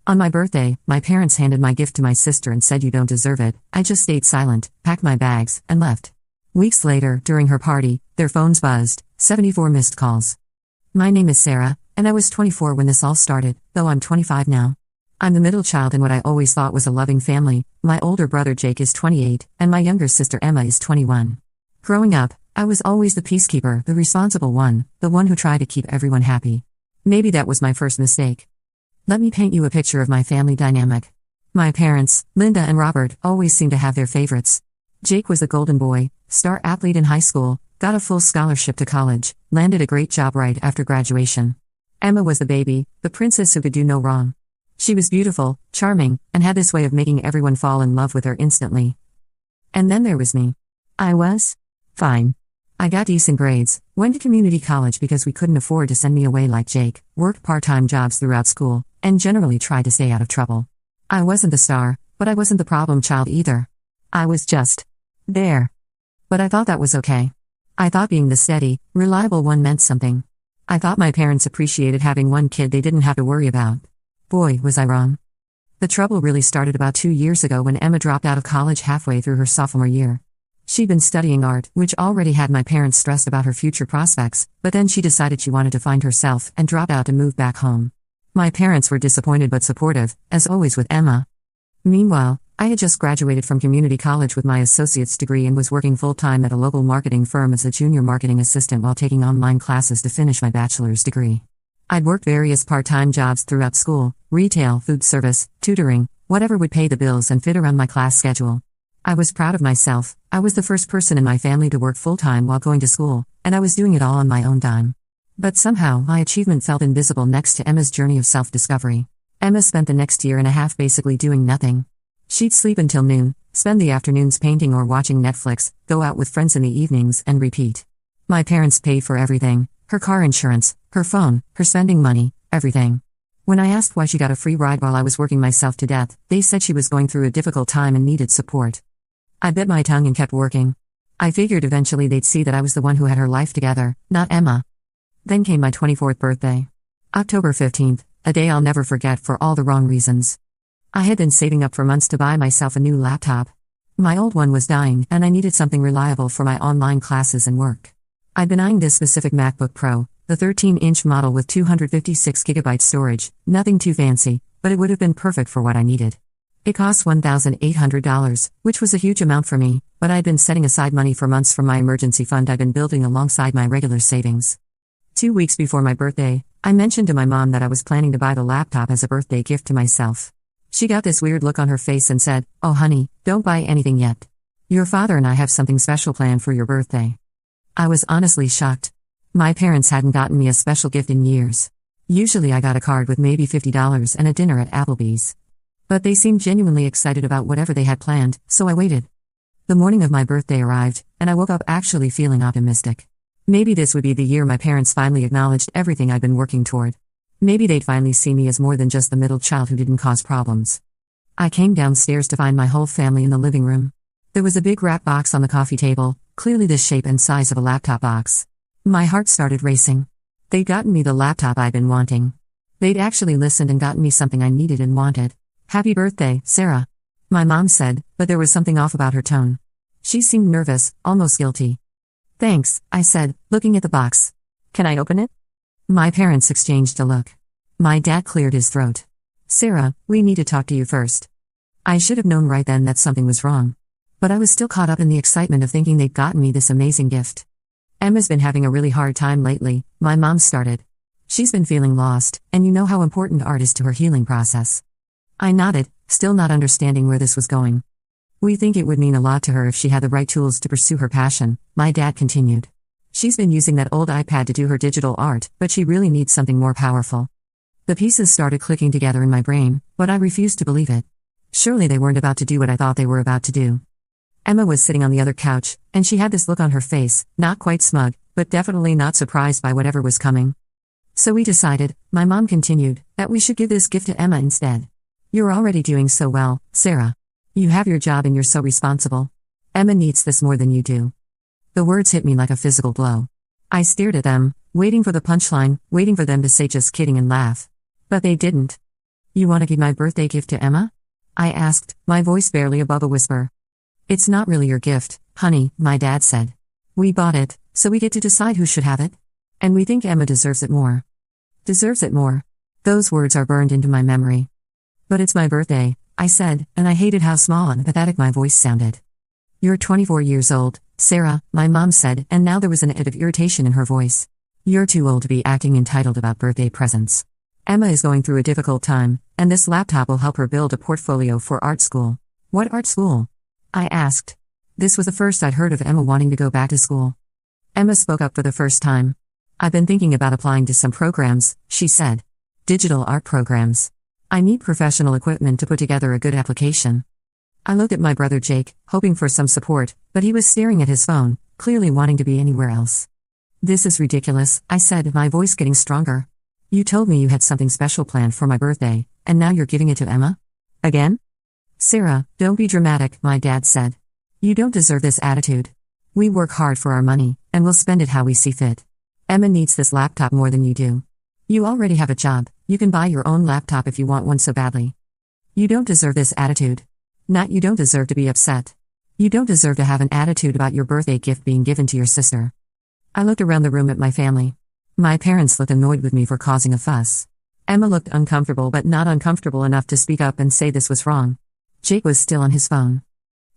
On my birthday, my parents handed my gift to my sister and said you don't deserve it. I just stayed silent, packed my bags, and left. Weeks later, during her party, their phones buzzed, 74 missed calls. My name is Sarah, and I was 24 when this all started, though I'm 25 now. I'm the middle child in what I always thought was a loving family. My older brother Jake is 28, and my younger sister Emma is 21. Growing up, I was always the peacekeeper, the responsible one, the one who tried to keep everyone happy. Maybe that was my first mistake. Let me paint you a picture of my family dynamic. My parents, Linda and Robert, always seemed to have their favorites. Jake was the golden boy, star athlete in high school, got a full scholarship to college, landed a great job right after graduation. Emma was the baby, the princess who could do no wrong. She was beautiful, charming, and had this way of making everyone fall in love with her instantly. And then there was me. I was fine. I got decent grades, went to community college because we couldn't afford to send me away like Jake, worked part-time jobs throughout school, and generally tried to stay out of trouble. I wasn't the star, but I wasn't the problem child either. I was just there. But I thought that was okay. I thought being the steady, reliable one meant something. I thought my parents appreciated having one kid they didn't have to worry about. Boy, was I wrong. The trouble really started about 2 years ago when Emma dropped out of college halfway through her sophomore year. She'd been studying art, which already had my parents stressed about her future prospects, but then she decided she wanted to find herself and dropped out to move back home. My parents were disappointed but supportive, as always with Emma. Meanwhile, I had just graduated from community college with my associate's degree and was working full-time at a local marketing firm as a junior marketing assistant while taking online classes to finish my bachelor's degree. I'd worked various part-time jobs throughout school, retail, food service, tutoring, whatever would pay the bills and fit around my class schedule. I was proud of myself. I was the first person in my family to work full-time while going to school, and I was doing it all on my own dime. But somehow, my achievement felt invisible next to Emma's journey of self-discovery. Emma spent the next year and a half basically doing nothing. She'd sleep until noon, spend the afternoons painting or watching Netflix, go out with friends in the evenings, and repeat. My parents paid for everything, her car insurance, her phone, her spending money, everything. When I asked why she got a free ride while I was working myself to death, they said she was going through a difficult time and needed support. I bit my tongue and kept working. I figured eventually they'd see that I was the one who had her life together, not Emma. Then came my 24th birthday. October 15th, a day I'll never forget for all the wrong reasons. I had been saving up for months to buy myself a new laptop. My old one was dying, and I needed something reliable for my online classes and work. I'd been eyeing this specific MacBook Pro, the 13-inch model with 256GB storage, nothing too fancy, but it would have been perfect for what I needed. It cost $1,800, which was a huge amount for me, but I'd been setting aside money for months from my emergency fund I'd been building alongside my regular savings. 2 weeks before my birthday, I mentioned to my mom that I was planning to buy the laptop as a birthday gift to myself. She got this weird look on her face and said, "Oh honey, don't buy anything yet. Your father and I have something special planned for your birthday." I was honestly shocked. My parents hadn't gotten me a special gift in years. Usually I got a card with maybe $50 and a dinner at Applebee's. But they seemed genuinely excited about whatever they had planned, so I waited. The morning of my birthday arrived, and I woke up actually feeling optimistic. Maybe this would be the year my parents finally acknowledged everything I'd been working toward. Maybe they'd finally see me as more than just the middle child who didn't cause problems. I came downstairs to find my whole family in the living room. There was a big wrap box on the coffee table, clearly the shape and size of a laptop box. My heart started racing. They'd gotten me the laptop I'd been wanting. They'd actually listened and gotten me something I needed and wanted. "Happy birthday, Sarah," my mom said, but there was something off about her tone. She seemed nervous, almost guilty. "Thanks," I said, looking at the box. "Can I open it?" My parents exchanged a look. My dad cleared his throat. "Sarah, we need to talk to you first." I should have known right then that something was wrong. But I was still caught up in the excitement of thinking they'd gotten me this amazing gift. "Emma's been having a really hard time lately," my mom started. "She's been feeling lost, and you know how important art is to her healing process." I nodded, still not understanding where this was going. "We think it would mean a lot to her if she had the right tools to pursue her passion," my dad continued. "She's been using that old iPad to do her digital art, but she really needs something more powerful." The pieces started clicking together in my brain, but I refused to believe it. Surely they weren't about to do what I thought they were about to do. Emma was sitting on the other couch, and she had this look on her face, not quite smug, but definitely not surprised by whatever was coming. "So we decided," my mom continued, "that we should give this gift to Emma instead. You're already doing so well, Sarah. You have your job and you're so responsible. Emma needs this more than you do." The words hit me like a physical blow. I stared at them, waiting for the punchline, waiting for them to say just kidding and laugh. But they didn't. You want to give my birthday gift to Emma? I asked, my voice barely above a whisper. It's not really your gift, honey, my dad said. We bought it, so we get to decide who should have it. And we think Emma deserves it more. Deserves it more. Those words are burned into my memory. But it's my birthday, I said, and I hated how small and pathetic my voice sounded. You're 24 years old, Sarah, my mom said, and now there was an edge of irritation in her voice. You're too old to be acting entitled about birthday presents. Emma is going through a difficult time, and this laptop will help her build a portfolio for art school. What art school? I asked. This was the first I'd heard of Emma wanting to go back to school. Emma spoke up for the first time. I've been thinking about applying to some programs, she said. Digital art programs. I need professional equipment to put together a good application. I looked at my brother Jake, hoping for some support, but he was staring at his phone, clearly wanting to be anywhere else. This is ridiculous, I said, my voice getting stronger. You told me you had something special planned for my birthday, and now you're giving it to Emma? Again? Sarah, don't be dramatic, my dad said. You don't deserve this attitude. We work hard for our money, and we'll spend it how we see fit. Emma needs this laptop more than you do. You already have a job, you can buy your own laptop if you want one so badly. You don't deserve this attitude. Not you don't deserve to be upset. You don't deserve to have an attitude about your birthday gift being given to your sister. I looked around the room at my family. My parents looked annoyed with me for causing a fuss. Emma looked uncomfortable but not uncomfortable enough to speak up and say this was wrong. Jake was still on his phone.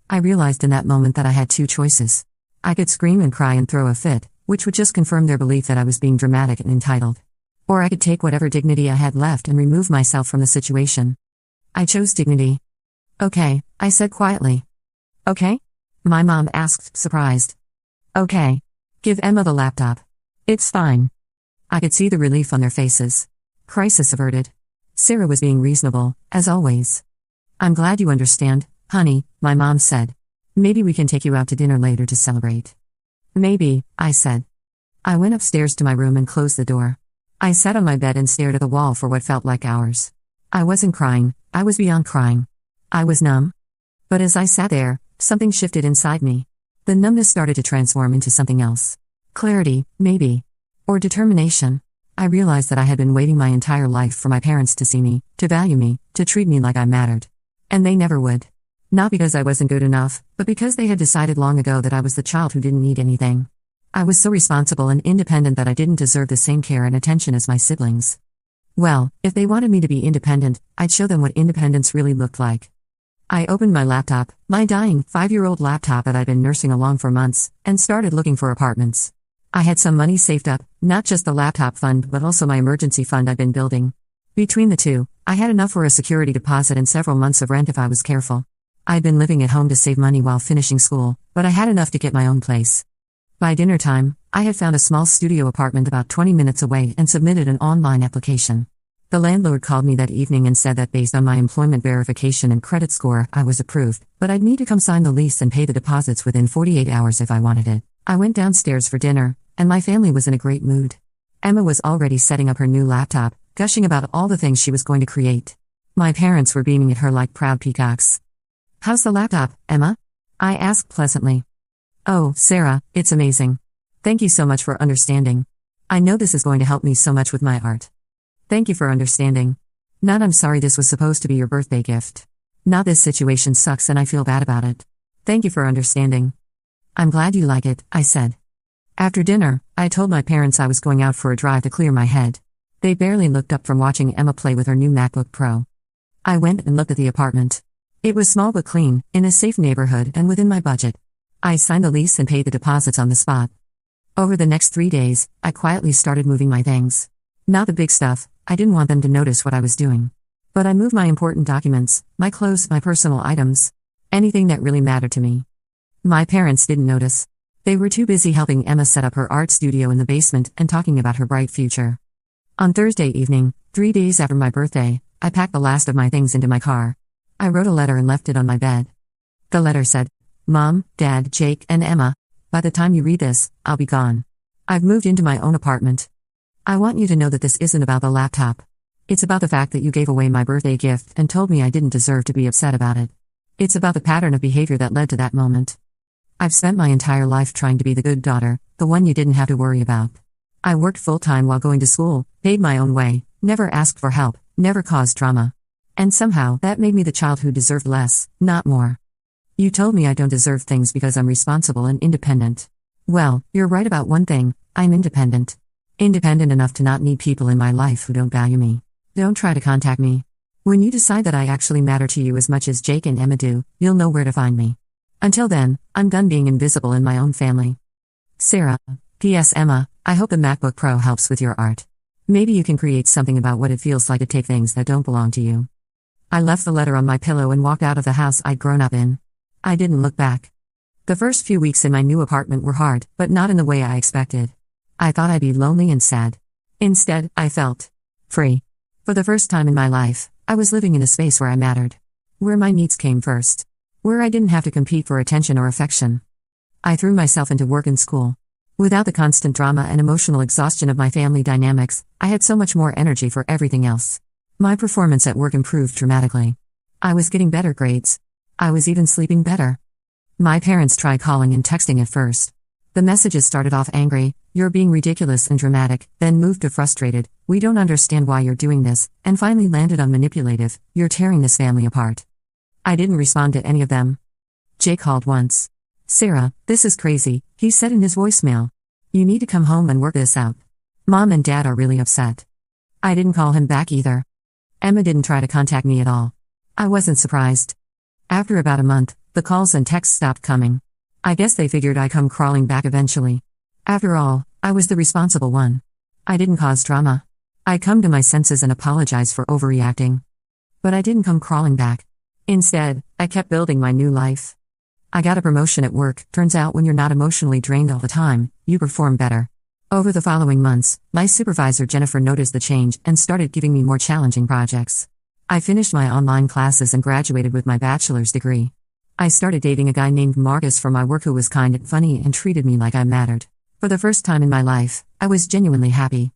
I realized in that moment that I had two choices. I could scream and cry and throw a fit, which would just confirm their belief that I was being dramatic and entitled. Or I could take whatever dignity I had left and remove myself from the situation. I chose dignity. Okay, I said quietly. Okay? My mom asked, surprised. Okay. Give Emma the laptop. It's fine. I could see the relief on their faces. Crisis averted. Sarah was being reasonable, as always. I'm glad you understand, honey, my mom said. Maybe we can take you out to dinner later to celebrate. Maybe, I said. I went upstairs to my room and closed the door. I sat on my bed and stared at the wall for what felt like hours. I wasn't crying, I was beyond crying. I was numb. But as I sat there, something shifted inside me. The numbness started to transform into something else. Clarity, maybe. Or determination. I realized that I had been waiting my entire life for my parents to see me, to value me, to treat me like I mattered. And they never would. Not because I wasn't good enough, but because they had decided long ago that I was the child who didn't need anything. I was so responsible and independent that I didn't deserve the same care and attention as my siblings. Well, if they wanted me to be independent, I'd show them what independence really looked like. I opened my laptop, my dying 5-year-old laptop that I'd been nursing along for months, and started looking for apartments. I had some money saved up, not just the laptop fund but also my emergency fund I'd been building. Between the two, I had enough for a security deposit and several months of rent if I was careful. I'd been living at home to save money while finishing school, but I had enough to get my own place. By dinner time, I had found a small studio apartment about 20 minutes away and submitted an online application. The landlord called me that evening and said that based on my employment verification and credit score, I was approved, but I'd need to come sign the lease and pay the deposits within 48 hours if I wanted it. I went downstairs for dinner, and my family was in a great mood. Emma was already setting up her new laptop, gushing about all the things she was going to create. My parents were beaming at her like proud peacocks. How's the laptop, Emma? I asked pleasantly. Oh, Sarah, it's amazing. Thank you so much for understanding. I know this is going to help me so much with my art. Thank you for understanding. Not I'm sorry this was supposed to be your birthday gift. Not this situation sucks and I feel bad about it. Thank you for understanding. I'm glad you like it, I said. After dinner, I told my parents I was going out for a drive to clear my head. They barely looked up from watching Emma play with her new MacBook Pro. I went and looked at the apartment. It was small but clean, in a safe neighborhood and within my budget. I signed the lease and paid the deposits on the spot. Over the next 3 days, I quietly started moving my things. Not the big stuff, I didn't want them to notice what I was doing. But I moved my important documents, my clothes, my personal items. Anything that really mattered to me. My parents didn't notice. They were too busy helping Emma set up her art studio in the basement and talking about her bright future. On Thursday evening, 3 days after my birthday, I packed the last of my things into my car. I wrote a letter and left it on my bed. The letter said, Mom, Dad, Jake, and Emma, by the time you read this, I'll be gone. I've moved into my own apartment. I want you to know that this isn't about the laptop. It's about the fact that you gave away my birthday gift and told me I didn't deserve to be upset about it. It's about the pattern of behavior that led to that moment. I've spent my entire life trying to be the good daughter, the one you didn't have to worry about. I worked full-time while going to school, paid my own way, never asked for help, never caused drama. And somehow, that made me the child who deserved less, not more. You told me I don't deserve things because I'm responsible and independent. Well, you're right about one thing, I'm independent. Independent enough to not need people in my life who don't value me. Don't try to contact me. When you decide that I actually matter to you as much as Jake and Emma do, you'll know where to find me. Until then, I'm done being invisible in my own family. Sarah. P.S. Emma, I hope the MacBook Pro helps with your art. Maybe you can create something about what it feels like to take things that don't belong to you. I left the letter on my pillow and walked out of the house I'd grown up in. I didn't look back. The first few weeks in my new apartment were hard, but not in the way I expected. I thought I'd be lonely and sad. Instead, I felt free. For the first time in my life, I was living in a space where I mattered. Where my needs came first. Where I didn't have to compete for attention or affection. I threw myself into work and school. Without the constant drama and emotional exhaustion of my family dynamics, I had so much more energy for everything else. My performance at work improved dramatically. I was getting better grades. I was even sleeping better. My parents tried calling and texting at first. The messages started off angry, "You're being ridiculous and dramatic," then moved to frustrated, "We don't understand why you're doing this," and finally landed on manipulative, "You're tearing this family apart." I didn't respond to any of them. Jake called once. "Sarah, this is crazy," he said in his voicemail. "You need to come home and work this out. Mom and Dad are really upset." I didn't call him back either. Emma didn't try to contact me at all. I wasn't surprised. After about a month, the calls and texts stopped coming. I guess they figured I'd come crawling back eventually. After all, I was the responsible one. I didn't cause drama. I'd come to my senses and apologize for overreacting. But I didn't come crawling back. Instead, I kept building my new life. I got a promotion at work. Turns out when you're not emotionally drained all the time, you perform better. Over the following months, my supervisor Jennifer noticed the change and started giving me more challenging projects. I finished my online classes and graduated with my bachelor's degree. I started dating a guy named Marcus for my work who was kind and funny and treated me like I mattered. For the first time in my life, I was genuinely happy.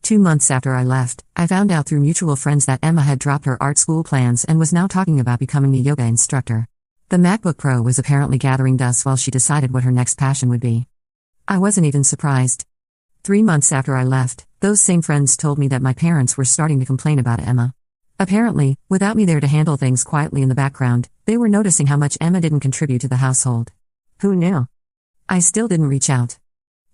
2 months after I left, I found out through mutual friends that Emma had dropped her art school plans and was now talking about becoming a yoga instructor. The MacBook Pro was apparently gathering dust while she decided what her next passion would be. I wasn't even surprised. 3 months after I left, those same friends told me that my parents were starting to complain about Emma. Apparently, without me there to handle things quietly in the background, they were noticing how much Emma didn't contribute to the household. Who knew? I still didn't reach out.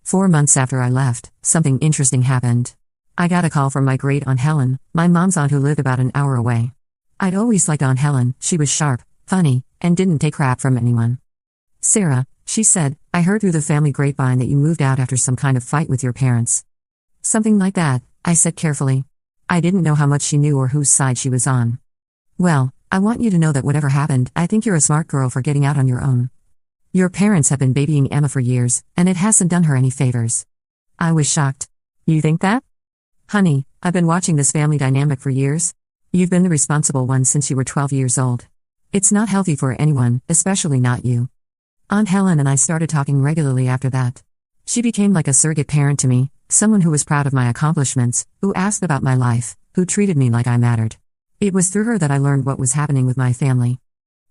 4 months after I left, something interesting happened. I got a call from my great Aunt Helen, my mom's aunt who lived about an hour away. I'd always liked Aunt Helen. She was sharp, funny, and didn't take crap from anyone. "Sarah," she said, "I heard through the family grapevine that you moved out after some kind of fight with your parents." "Something like that," I said carefully. I didn't know how much she knew or whose side she was on. "Well, I want you to know that whatever happened, I think you're a smart girl for getting out on your own. Your parents have been babying Emma for years, and it hasn't done her any favors." I was shocked. "You think that?" "Honey, I've been watching this family dynamic for years. You've been the responsible one since you were 12 years old. It's not healthy for anyone, especially not you." Aunt Helen and I started talking regularly after that. She became like a surrogate parent to me, someone who was proud of my accomplishments, who asked about my life, who treated me like I mattered. It was through her that I learned what was happening with my family.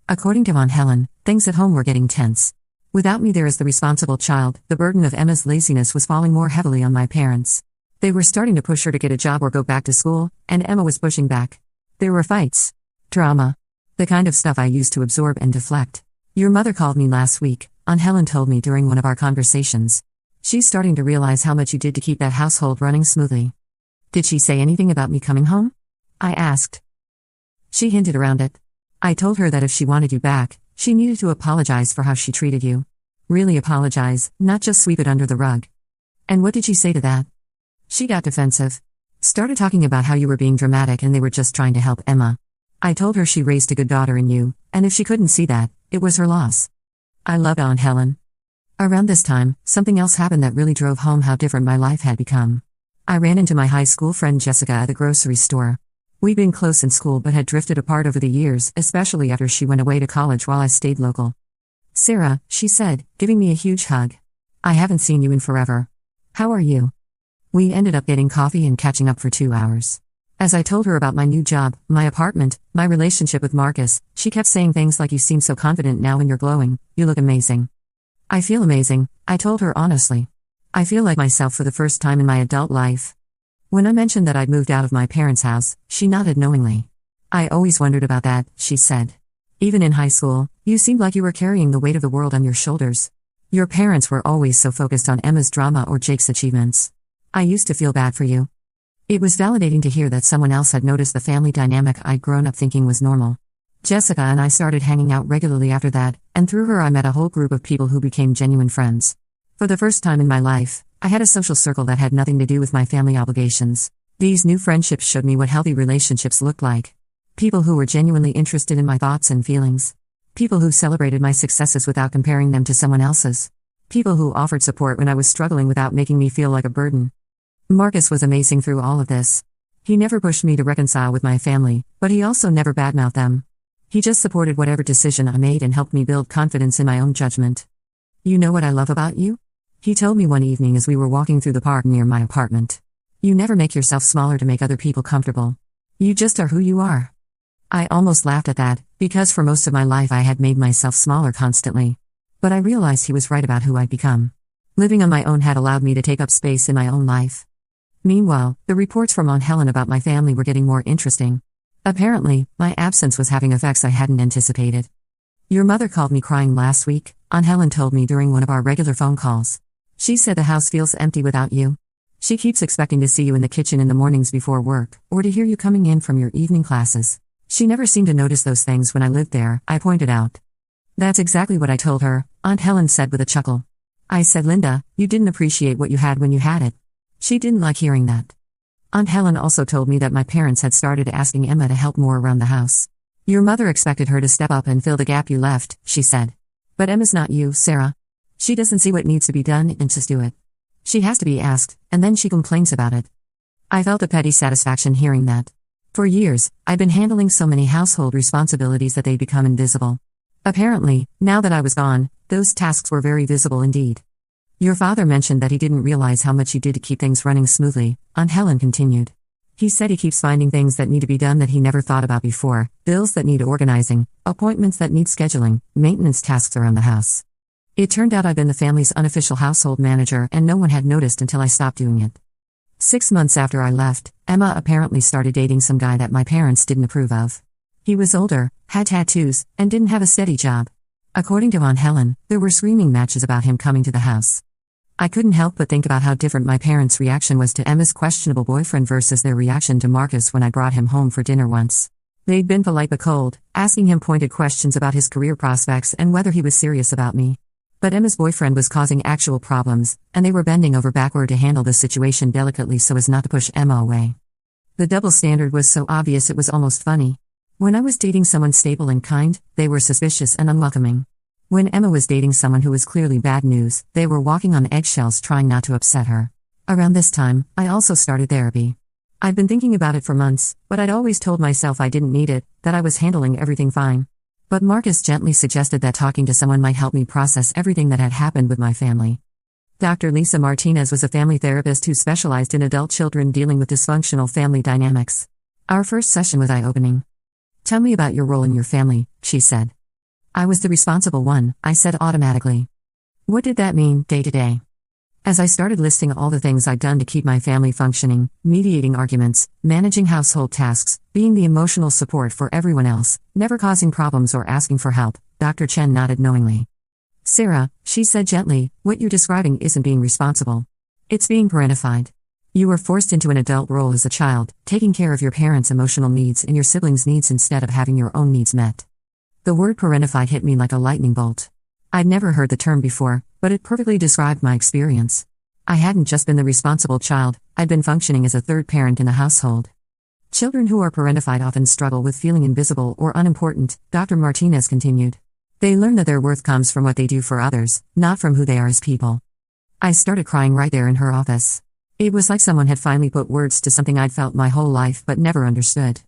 According to Aunt Helen, things at home were getting tense. Without me there as the responsible child, the burden of Emma's laziness was falling more heavily on my parents. They were starting to push her to get a job or go back to school, and Emma was pushing back. There were fights. Drama. The kind of stuff I used to absorb and deflect. "Your mother called me last week," Aunt Helen told me during one of our conversations. "She's starting to realize how much you did to keep that household running smoothly." "Did she say anything about me coming home?" I asked. "She hinted around it. I told her that if she wanted you back, she needed to apologize for how she treated you. Really apologize, not just sweep it under the rug." "And what did she say to that?" "She got defensive. Started talking about how you were being dramatic and they were just trying to help Emma. I told her she raised a good daughter in you, and if she couldn't see that, it was her loss." I loved Aunt Helen. Around this time, something else happened that really drove home how different my life had become. I ran into my high school friend Jessica at the grocery store. We'd been close in school but had drifted apart over the years, especially after she went away to college while I stayed local. "Sarah," she said, giving me a huge hug. "I haven't seen you in forever. How are you?" We ended up getting coffee and catching up for 2 hours. As I told her about my new job, my apartment, my relationship with Marcus, she kept saying things like, "You seem so confident now and you're glowing, you look amazing." "I feel amazing," I told her honestly. "I feel like myself for the first time in my adult life." When I mentioned that I'd moved out of my parents' house, she nodded knowingly. I always wondered about that, she said. Even in high school, you seemed like you were carrying the weight of the world on your shoulders. Your parents were always so focused on Emma's drama or Jake's achievements. I used to feel bad for you. It was validating to hear that someone else had noticed the family dynamic I'd grown up thinking was normal. Jessica and I started hanging out regularly after that, and through her I met a whole group of people who became genuine friends. For the first time in my life, I had a social circle that had nothing to do with my family obligations. These new friendships showed me what healthy relationships looked like. People who were genuinely interested in my thoughts and feelings. People who celebrated my successes without comparing them to someone else's. People who offered support when I was struggling without making me feel like a burden. Marcus was amazing through all of this. He never pushed me to reconcile with my family, but he also never badmouthed them. He just supported whatever decision I made and helped me build confidence in my own judgment. You know what I love about you? He told me one evening as we were walking through the park near my apartment. You never make yourself smaller to make other people comfortable. You just are who you are. I almost laughed at that, because for most of my life I had made myself smaller constantly. But I realized he was right about who I'd become. Living on my own had allowed me to take up space in my own life. Meanwhile, the reports from Aunt Helen about my family were getting more interesting. Apparently, my absence was having effects I hadn't anticipated. Your mother called me crying last week, Aunt Helen told me during one of our regular phone calls. She said the house feels empty without you. She keeps expecting to see you in the kitchen in the mornings before work, or to hear you coming in from your evening classes. She never seemed to notice those things when I lived there, I pointed out. That's exactly what I told her, Aunt Helen said with a chuckle. I said, Linda, you didn't appreciate what you had when you had it. She didn't like hearing that. Aunt Helen also told me that my parents had started asking Emma to help more around the house. Your mother expected her to step up and fill the gap you left, she said. But Emma's not you, Sarah. She doesn't see what needs to be done and just do it. She has to be asked, and then she complains about it. I felt a petty satisfaction hearing that. For years, I'd been handling so many household responsibilities that they'd become invisible. Apparently, now that I was gone, those tasks were very visible indeed. Your father mentioned that he didn't realize how much you did to keep things running smoothly, Aunt Helen continued. He said he keeps finding things that need to be done that he never thought about before, bills that need organizing, appointments that need scheduling, maintenance tasks around the house. It turned out I'd been the family's unofficial household manager and no one had noticed until I stopped doing it. 6 months after I left, Emma apparently started dating some guy that my parents didn't approve of. He was older, had tattoos, and didn't have a steady job. According to Aunt Helen, there were screaming matches about him coming to the house. I couldn't help but think about how different my parents' reaction was to Emma's questionable boyfriend versus their reaction to Marcus when I brought him home for dinner once. They'd been polite but cold, asking him pointed questions about his career prospects and whether he was serious about me. But Emma's boyfriend was causing actual problems, and they were bending over backward to handle the situation delicately so as not to push Emma away. The double standard was so obvious it was almost funny. When I was dating someone stable and kind, they were suspicious and unwelcoming. When Emma was dating someone who was clearly bad news, they were walking on eggshells trying not to upset her. Around this time, I also started therapy. I'd been thinking about it for months, but I'd always told myself I didn't need it, that I was handling everything fine. But Marcus gently suggested that talking to someone might help me process everything that had happened with my family. Dr. Lisa Martinez was a family therapist who specialized in adult children dealing with dysfunctional family dynamics. Our first session was eye-opening. Tell me about your role in your family, she said. I was the responsible one, I said automatically. What did that mean, day to day? As I started listing all the things I'd done to keep my family functioning, mediating arguments, managing household tasks, being the emotional support for everyone else, never causing problems or asking for help, Dr. Chen nodded knowingly. Sarah, she said gently, what you're describing isn't being responsible. It's being parentified. You were forced into an adult role as a child, taking care of your parents' emotional needs and your siblings' needs instead of having your own needs met. The word parentified hit me like a lightning bolt. I'd never heard the term before, but it perfectly described my experience. I hadn't just been the responsible child, I'd been functioning as a third parent in the household. Children who are parentified often struggle with feeling invisible or unimportant, Dr. Martinez continued. They learn that their worth comes from what they do for others, not from who they are as people. I started crying right there in her office. It was like someone had finally put words to something I'd felt my whole life but never understood.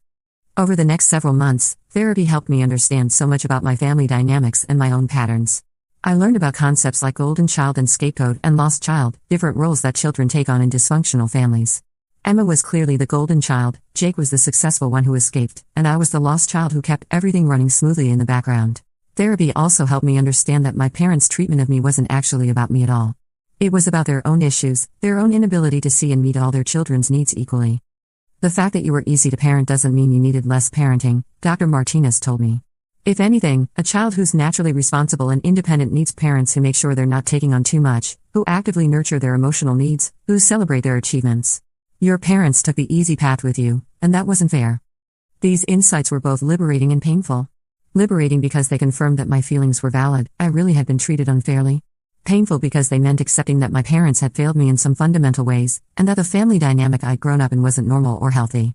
Over the next several months, therapy helped me understand so much about my family dynamics and my own patterns. I learned about concepts like golden child and scapegoat and lost child, different roles that children take on in dysfunctional families. Emma was clearly the golden child, Jake was the successful one who escaped, and I was the lost child who kept everything running smoothly in the background. Therapy also helped me understand that my parents' treatment of me wasn't actually about me at all. It was about their own issues, their own inability to see and meet all their children's needs equally. The fact that you were easy to parent doesn't mean you needed less parenting, Dr. Martinez told me. If anything, a child who's naturally responsible and independent needs parents who make sure they're not taking on too much, who actively nurture their emotional needs, who celebrate their achievements. Your parents took the easy path with you, and that wasn't fair. These insights were both liberating and painful. Liberating because they confirmed that my feelings were valid, I really had been treated unfairly. Painful because they meant accepting that my parents had failed me in some fundamental ways, and that the family dynamic I'd grown up in wasn't normal or healthy.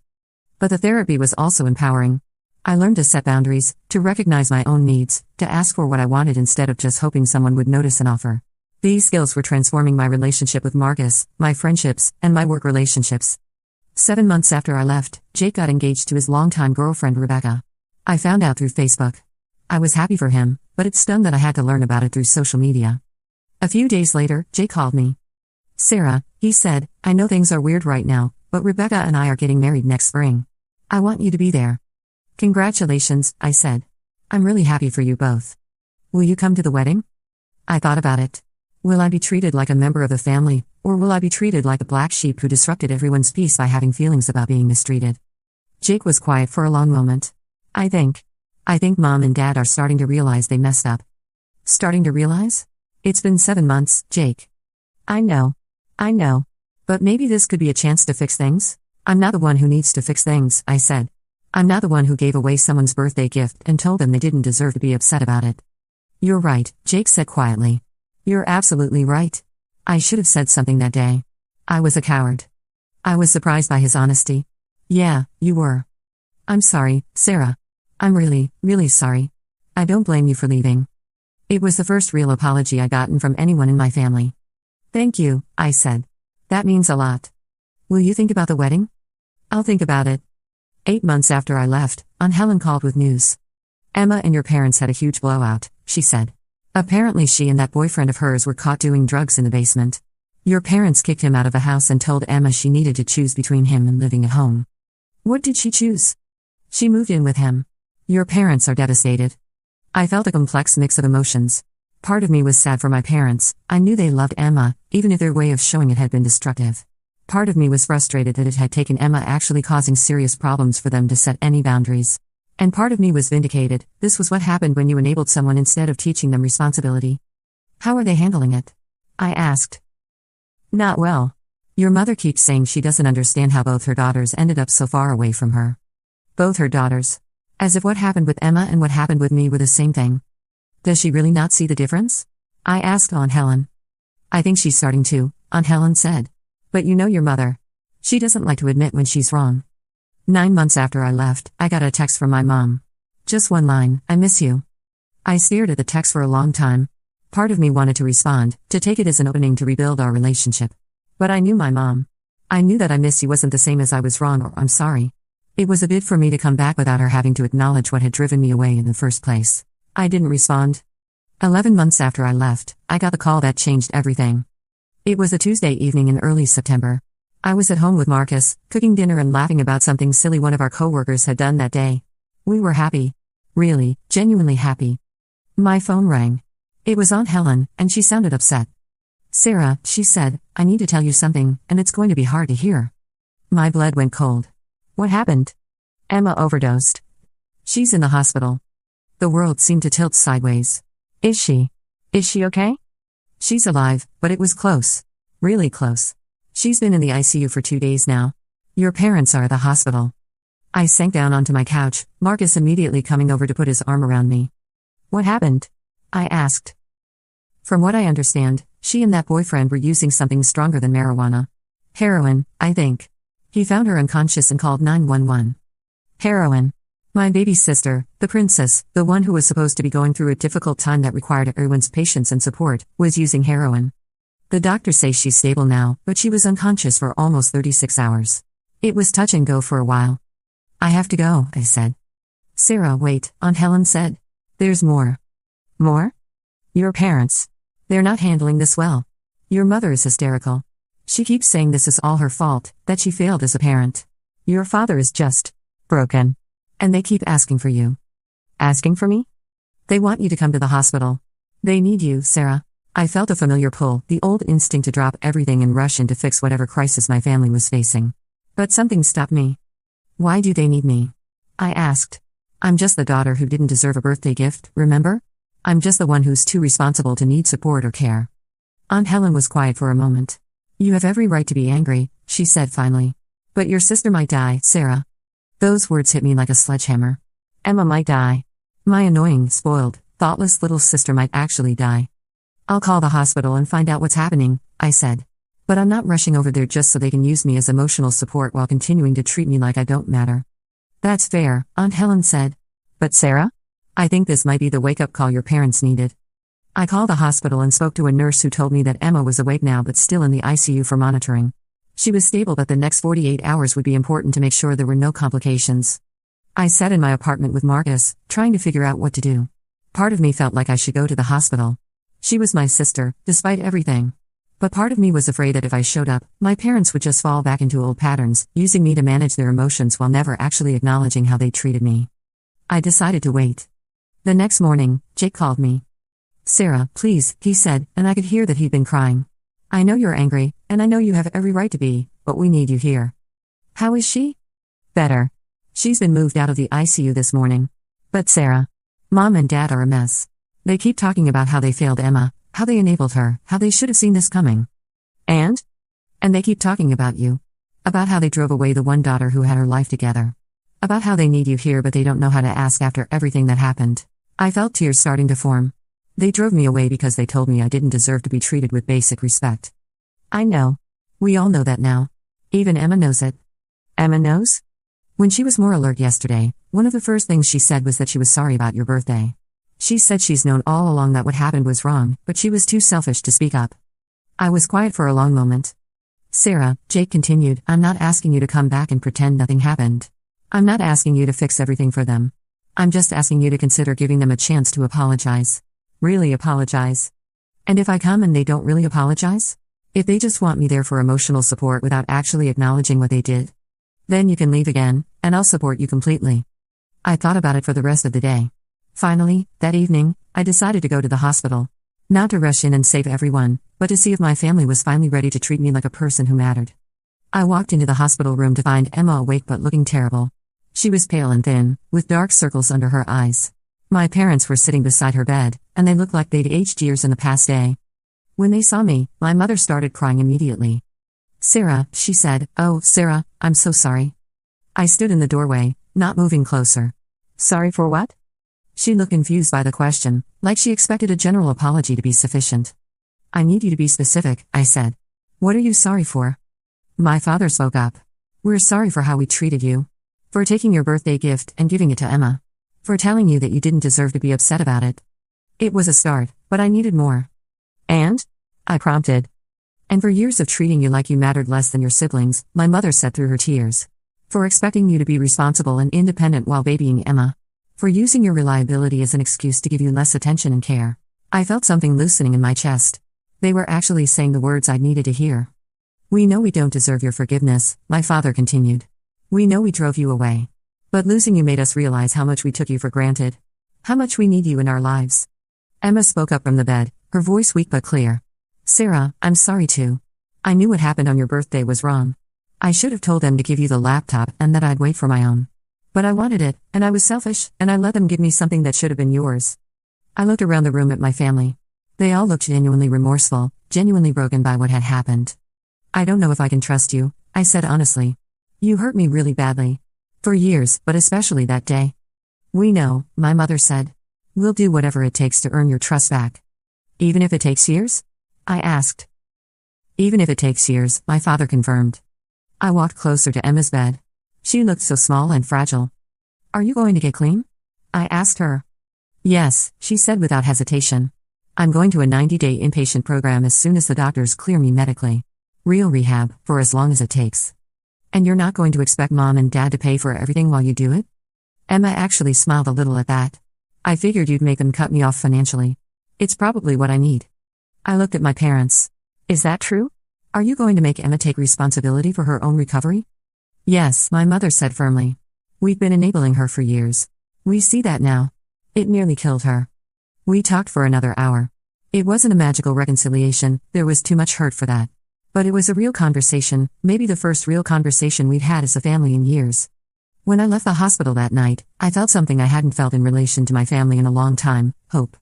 But the therapy was also empowering. I learned to set boundaries, to recognize my own needs, to ask for what I wanted instead of just hoping someone would notice and offer. These skills were transforming my relationship with Marcus, my friendships, and my work relationships. 7 months after I left, Jake got engaged to his longtime girlfriend Rebecca. I found out through Facebook. I was happy for him, but it stung that I had to learn about it through social media. A few days later, Jake called me. Sarah, he said, I know things are weird right now, but Rebecca and I are getting married next spring. I want you to be there. Congratulations, I said. I'm really happy for you both. Will you come to the wedding? I thought about it. Will I be treated like a member of the family, or will I be treated like a black sheep who disrupted everyone's peace by having feelings about being mistreated? Jake was quiet for a long moment. I think Mom and Dad are starting to realize they messed up. Starting to realize? It's been 7 months, Jake. I know. But maybe this could be a chance to fix things? I'm not the one who needs to fix things, I said. I'm not the one who gave away someone's birthday gift and told them they didn't deserve to be upset about it. You're right, Jake said quietly. You're absolutely right. I should have said something that day. I was a coward. I was surprised by his honesty. Yeah, you were. I'm sorry, Sarah. I'm really, really sorry. I don't blame you for leaving. It was the first real apology I'd gotten from anyone in my family. Thank you, I said. That means a lot. Will you think about the wedding? I'll think about it. 8 months after I left, Aunt Helen called with news. Emma and your parents had a huge blowout, she said. Apparently she and that boyfriend of hers were caught doing drugs in the basement. Your parents kicked him out of the house and told Emma she needed to choose between him and living at home. What did she choose? She moved in with him. Your parents are devastated. I felt a complex mix of emotions. Part of me was sad for my parents. I knew they loved Emma, even if their way of showing it had been destructive. Part of me was frustrated that it had taken Emma actually causing serious problems for them to set any boundaries. And part of me was vindicated. This was what happened when you enabled someone instead of teaching them responsibility. How are they handling it? I asked. Not well. Your mother keeps saying she doesn't understand how both her daughters ended up so far away from her. Both her daughters. As if what happened with Emma and what happened with me were the same thing. Does she really not see the difference? I asked Aunt Helen. I think she's starting to, Aunt Helen said. But you know your mother. She doesn't like to admit when she's wrong. 9 months after I left, I got a text from my mom. Just one line, I miss you. I stared at the text for a long time. Part of me wanted to respond, to take it as an opening to rebuild our relationship. But I knew my mom. I knew that I miss you wasn't the same as I was wrong or I'm sorry. It was a bit for me to come back without her having to acknowledge what had driven me away in the first place. I didn't respond. 11 months after I left, I got the call that changed everything. It was a Tuesday evening in early September. I was at home with Marcus, cooking dinner and laughing about something silly one of our coworkers had done that day. We were happy. Really, genuinely happy. My phone rang. It was Aunt Helen, and she sounded upset. Sarah, she said, I need to tell you something, and it's going to be hard to hear. My blood went cold. What happened? Emma overdosed. She's in the hospital. The world seemed to tilt sideways. Is she okay? She's alive, but it was close. Really close. She's been in the ICU for 2 days now. Your parents are at the hospital. I sank down onto my couch, Marcus immediately coming over to put his arm around me. What happened? I asked. From what I understand, she and that boyfriend were using something stronger than marijuana. Heroin, I think. He found her unconscious and called 911. Heroin. My baby sister, the princess, the one who was supposed to be going through a difficult time that required everyone's patience and support, was using heroin. The doctors say she's stable now, but she was unconscious for almost 36 hours. It was touch and go for a while. I have to go, I said. Sarah, wait, Aunt Helen said. There's more. More? Your parents. They're not handling this well. Your mother is hysterical. She keeps saying this is all her fault, that she failed as a parent. Your father is just broken. And they keep asking for you. Asking for me? They want you to come to the hospital. They need you, Sarah. I felt a familiar pull, the old instinct to drop everything and rush in to fix whatever crisis my family was facing. But something stopped me. Why do they need me? I asked. I'm just the daughter who didn't deserve a birthday gift, remember? I'm just the one who's too responsible to need support or care. Aunt Helen was quiet for a moment. You have every right to be angry, she said finally. But your sister might die, Sarah. Those words hit me like a sledgehammer. Emma might die. My annoying, spoiled, thoughtless little sister might actually die. I'll call the hospital and find out what's happening, I said. But I'm not rushing over there just so they can use me as emotional support while continuing to treat me like I don't matter. That's fair, Aunt Helen said. But Sarah? I think this might be the wake-up call your parents needed. I called the hospital and spoke to a nurse who told me that Emma was awake now but still in the ICU for monitoring. She was stable but the next 48 hours would be important to make sure there were no complications. I sat in my apartment with Marcus, trying to figure out what to do. Part of me felt like I should go to the hospital. She was my sister, despite everything. But part of me was afraid that if I showed up, my parents would just fall back into old patterns, using me to manage their emotions while never actually acknowledging how they treated me. I decided to wait. The next morning, Jake called me. Sarah, please, he said, and I could hear that he'd been crying. I know you're angry, and I know you have every right to be, but we need you here. How is she? Better. She's been moved out of the ICU this morning. But Sarah, Mom and Dad are a mess. They keep talking about how they failed Emma, how they enabled her, how they should have seen this coming. And they keep talking about you. About how they drove away the one daughter who had her life together. About how they need you here but they don't know how to ask after everything that happened. I felt tears starting to form. They drove me away because they told me I didn't deserve to be treated with basic respect. I know. We all know that now. Even Emma knows it. Emma knows? When she was more alert yesterday, one of the first things she said was that she was sorry about your birthday. She said she's known all along that what happened was wrong, but she was too selfish to speak up. I was quiet for a long moment. Sarah, Jake continued, I'm not asking you to come back and pretend nothing happened. I'm not asking you to fix everything for them. I'm just asking you to consider giving them a chance to apologize. Really apologize. And if I come and they don't really apologize? If they just want me there for emotional support without actually acknowledging what they did? Then you can leave again, and I'll support you completely. I thought about it for the rest of the day. Finally, that evening, I decided to go to the hospital. Not to rush in and save everyone, but to see if my family was finally ready to treat me like a person who mattered. I walked into the hospital room to find Emma awake but looking terrible. She was pale and thin, with dark circles under her eyes. My parents were sitting beside her bed, and they looked like they'd aged years in the past day. When they saw me, my mother started crying immediately. Sarah, she said, oh, Sarah, I'm so sorry. I stood in the doorway, not moving closer. Sorry for what? She looked confused by the question, like she expected a general apology to be sufficient. I need you to be specific, I said. What are you sorry for? My father spoke up. We're sorry for how we treated you. For taking your birthday gift and giving it to Emma. For telling you that you didn't deserve to be upset about it. It was a start, but I needed more. And? I prompted. And for years of treating you like you mattered less than your siblings, my mother said through her tears. For expecting you to be responsible and independent while babying Emma. For using your reliability as an excuse to give you less attention and care. I felt something loosening in my chest. They were actually saying the words I needed to hear. We know we don't deserve your forgiveness, my father continued. We know we drove you away. But losing you made us realize how much we took you for granted. How much we need you in our lives. Emma spoke up from the bed, her voice weak but clear. Sarah, I'm sorry too. I knew what happened on your birthday was wrong. I should have told them to give you the laptop and that I'd wait for my own. But I wanted it, and I was selfish, and I let them give me something that should have been yours. I looked around the room at my family. They all looked genuinely remorseful, genuinely broken by what had happened. I don't know if I can trust you, I said honestly. You hurt me really badly. For years, but especially that day. We know, my mother said. We'll do whatever it takes to earn your trust back. Even if it takes years? I asked. Even if it takes years, my father confirmed. I walked closer to Emma's bed. She looked so small and fragile. Are you going to get clean? I asked her. Yes, she said without hesitation. I'm going to a 90-day inpatient program as soon as the doctors clear me medically. Real rehab, for as long as it takes. And you're not going to expect Mom and Dad to pay for everything while you do it? Emma actually smiled a little at that. I figured you'd make them cut me off financially. It's probably what I need. I looked at my parents. Is that true? Are you going to make Emma take responsibility for her own recovery? Yes, my mother said firmly. We've been enabling her for years. We see that now. It nearly killed her. We talked for another hour. It wasn't a magical reconciliation, there was too much hurt for that. But it was a real conversation, maybe the first real conversation we'd had as a family in years. When I left the hospital that night, I felt something I hadn't felt in relation to my family in a long time: hope.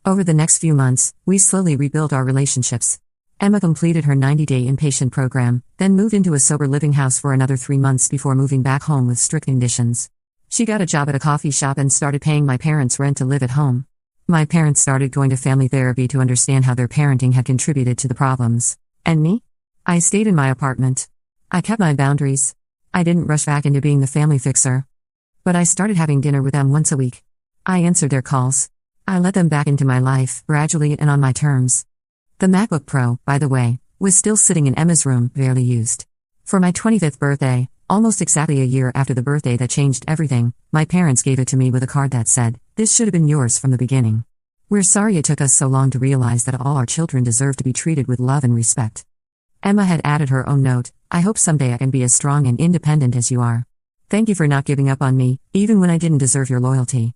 Over the next few months, we slowly rebuilt our relationships. Emma completed her 90-day inpatient program, then moved into a sober living house for another 3 months before moving back home with strict conditions. She got a job at a coffee shop and started paying my parents rent to live at home. My parents started going to family therapy to understand how their parenting had contributed to the problems. And me? I stayed in my apartment. I kept my boundaries. I didn't rush back into being the family fixer. But I started having dinner with them once a week. I answered their calls. I let them back into my life, gradually and on my terms. The MacBook Pro, by the way, was still sitting in Emma's room, barely used. For my 25th birthday, almost exactly a year after the birthday that changed everything, my parents gave it to me with a card that said, "This should have been yours from the beginning. We're sorry it took us so long to realize that all our children deserve to be treated with love and respect." Emma had added her own note: "I hope someday I can be as strong and independent as you are. Thank you for not giving up on me, even when I didn't deserve your loyalty."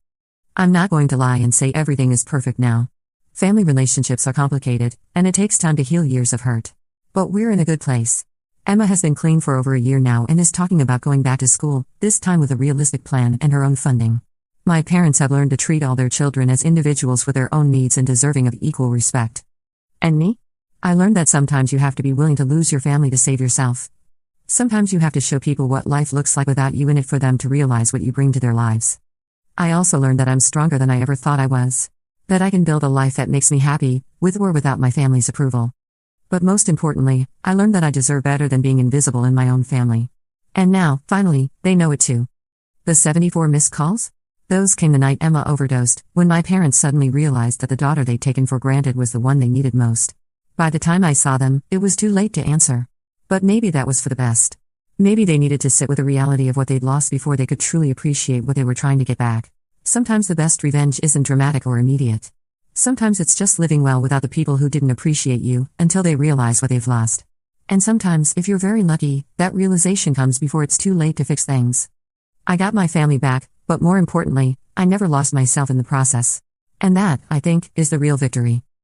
I'm not going to lie and say everything is perfect now. Family relationships are complicated, and it takes time to heal years of hurt. But we're in a good place. Emma has been clean for over a year now and is talking about going back to school, this time with a realistic plan and her own funding. My parents have learned to treat all their children as individuals with their own needs and deserving of equal respect. And me? I learned that sometimes you have to be willing to lose your family to save yourself. Sometimes you have to show people what life looks like without you in it for them to realize what you bring to their lives. I also learned that I'm stronger than I ever thought I was. That I can build a life that makes me happy, with or without my family's approval. But most importantly, I learned that I deserve better than being invisible in my own family. And now, finally, they know it too. The 74 missed calls? Those came the night Emma overdosed, when my parents suddenly realized that the daughter they'd taken for granted was the one they needed most. By the time I saw them, it was too late to answer. But maybe that was for the best. Maybe they needed to sit with the reality of what they'd lost before they could truly appreciate what they were trying to get back. Sometimes the best revenge isn't dramatic or immediate. Sometimes it's just living well without the people who didn't appreciate you, until they realize what they've lost. And sometimes, if you're very lucky, that realization comes before it's too late to fix things. I got my family back, but more importantly, I never lost myself in the process. And that, I think, is the real victory.